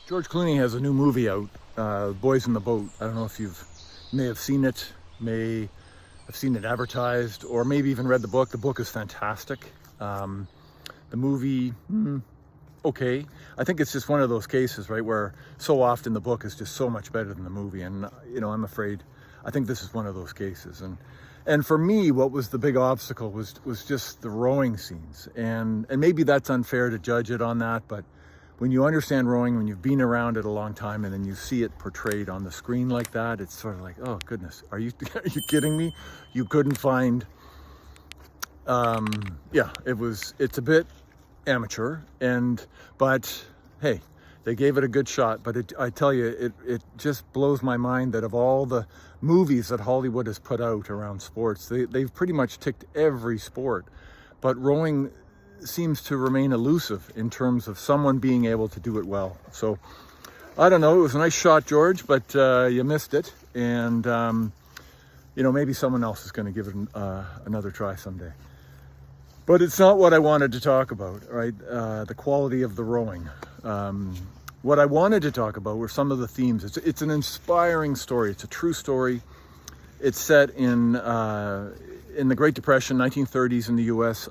George Clooney has a new movie out, Boys in the Boat. I don't know if may have seen it, may have seen it advertised, or maybe even read the book. The book is fantastic. The movie, okay. I think it's just one of those cases, right, where so often the book is just so much better than the movie. And, I'm afraid, I think this is one of those cases. And for me, what was the big obstacle was just the rowing scenes. And maybe that's unfair to judge it on that, but when you understand rowing, when you've been around it a long time, and then you see it portrayed on the screen like that, it's sort of like, oh goodness, are you kidding me? You couldn't find, it's a bit amateur, but hey, they gave it a good shot. But I tell you, it just blows my mind that of all the movies that Hollywood has put out around sports, they've pretty much ticked every sport, but rowing seems to remain elusive in terms of someone being able to do it well. So I don't know, it was a nice shot, George, but you missed it. And maybe someone else is going to give it another try someday. But it's not what I wanted to talk about, right? The quality of the rowing. What I wanted to talk about were some of the themes. It's an inspiring story. It's a true story. It's set in the Great Depression, 1930s in the U.S.,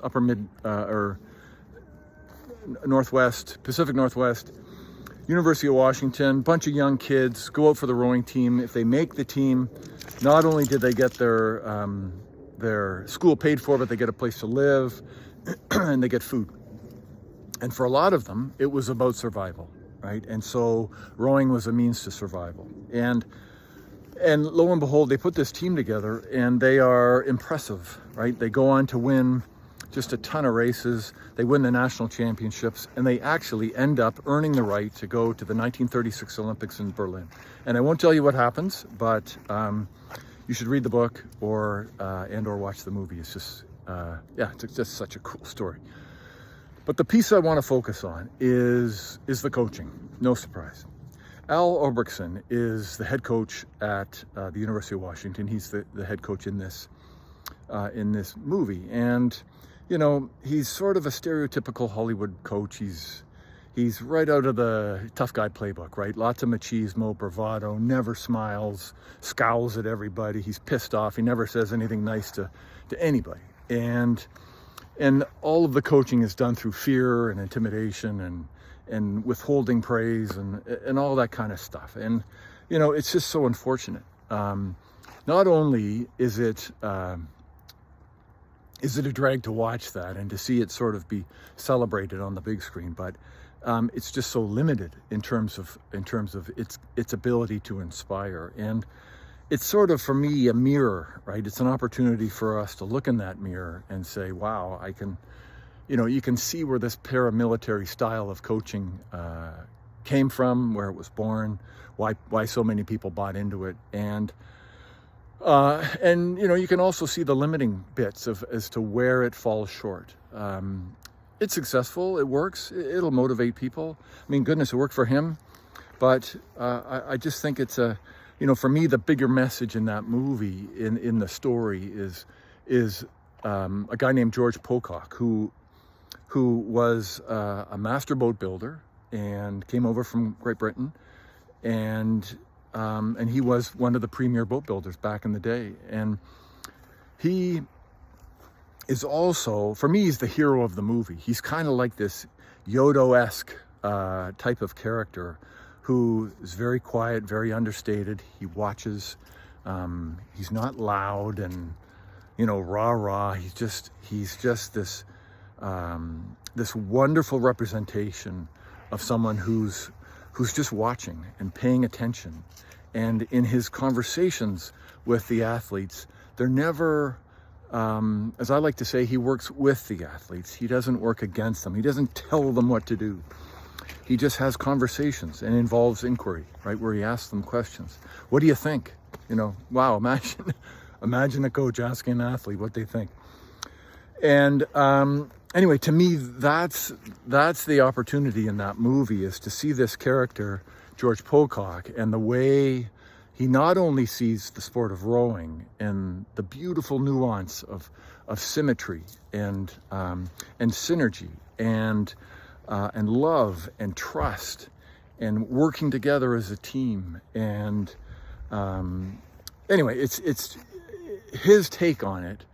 Northwest, Pacific Northwest, University of Washington. Bunch of young kids go out for the rowing team. If they make the team, not only did they get their school paid for, but they get a place to live and they get food. And for a lot of them, it was about survival, right? And so rowing was a means to survival. And lo and behold, they put this team together and they are impressive, right? They go on to win just a ton of races. They win the national championships, and they actually end up earning the right to go to the 1936 Olympics in Berlin. And I won't tell you what happens, but you should read the book or watch the movie. It's just, it's just such a cool story. But the piece I want to focus on is the coaching. No surprise. Al Obrickson is the head coach at the University of Washington. He's the head coach in this movie, and he's sort of a stereotypical Hollywood coach. He's right out of the tough guy playbook, right? Lots of machismo, bravado, never smiles, scowls at everybody. He's pissed off. He never says anything nice to anybody, and all of the coaching is done through fear and intimidation and withholding praise and all that kind of stuff. And, it's just so unfortunate. Not only is it a drag to watch that and to see it sort of be celebrated on the big screen, but it's just so limited in terms of its ability to inspire. And it's sort of, for me, a mirror, right? It's an opportunity for us to look in that mirror and say, wow, I can, you can see where this paramilitary style of coaching came from, where it was born, why so many people bought into it. And you can also see the limiting bits as to where it falls short. It's successful, it works, it'll motivate people. I mean, goodness, it worked for him. But I just think it's for me, the bigger message in that movie, in the story, is a guy named George Pocock, who was a master boat builder and came over from Great Britain, and he was one of the premier boat builders back in the day. And he is also, for me, he's the hero of the movie. He's kind of like this Yoda-esque type of character who is very quiet, very understated. He watches. He's not loud and rah-rah. He's just this this wonderful representation of someone who's just watching and paying attention. And in his conversations with the athletes, they're never, as I like to say, he works with the athletes. He doesn't work against them. He doesn't tell them what to do. He just has conversations and involves inquiry, right, where he asks them questions. What do you think? Wow, imagine a coach asking an athlete what they think. And anyway, to me, that's the opportunity in that movie, is to see this character, George Pocock, and the way he not only sees the sport of rowing and the beautiful nuance of symmetry and synergy and love and trust and working together as a team. And anyway, it's his take on it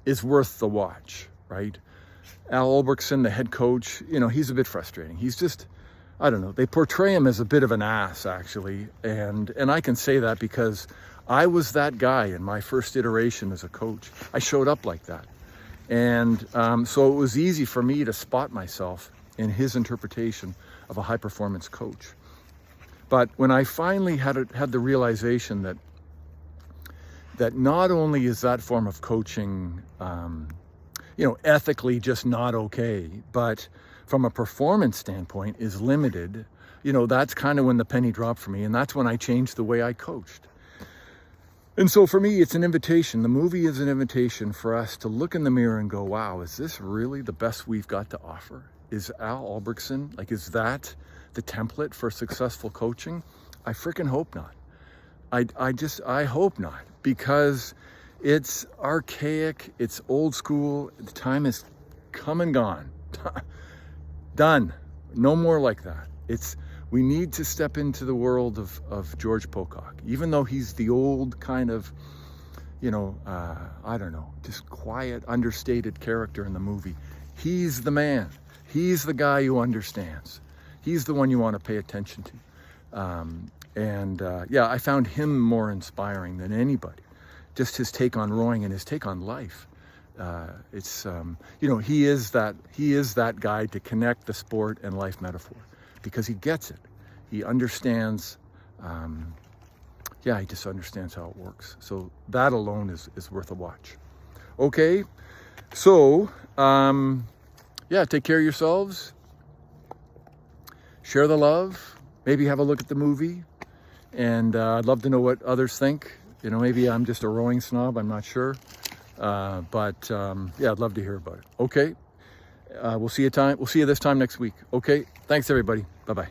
is worth the watch, right? Al Olberkson, the head coach, he's a bit frustrating. He's just, I don't know, they portray him as a bit of an ass, actually. And I can say that because I was that guy in my first iteration as a coach. I showed up like that. And so it was easy for me to spot myself in his interpretation of a high-performance coach. But when I finally had the realization that not only is that form of coaching, ethically just not okay, but from a performance standpoint is limited, that's kind of when the penny dropped for me. And that's when I changed the way I coached. And so for me, it's an invitation. The movie is an invitation for us to look in the mirror and go, wow, is this really the best we've got to offer? Is Al Olberkson, is that the template for successful coaching? I freaking hope not. I hope not, because it's archaic, it's old school, the time is come and gone. Done. No more like that. We need to step into the world of George Pocock, even though he's the old kind of, I don't know, just quiet, understated character in the movie. He's the man. He's the guy who understands. He's the one you want to pay attention to. I found him more inspiring than anybody. Just his take on rowing and his take on life. He is that guy to connect the sport and life metaphor, because he gets it. He understands, he just understands how it works. So that alone is worth a watch. Okay, so, take care of yourselves. Share the love. Maybe have a look at the movie. And I'd love to know what others think. Maybe I'm just a rowing snob, I'm not sure. I'd love to hear about it. Okay, we'll see you this time next week. Okay, thanks everybody. Bye-bye.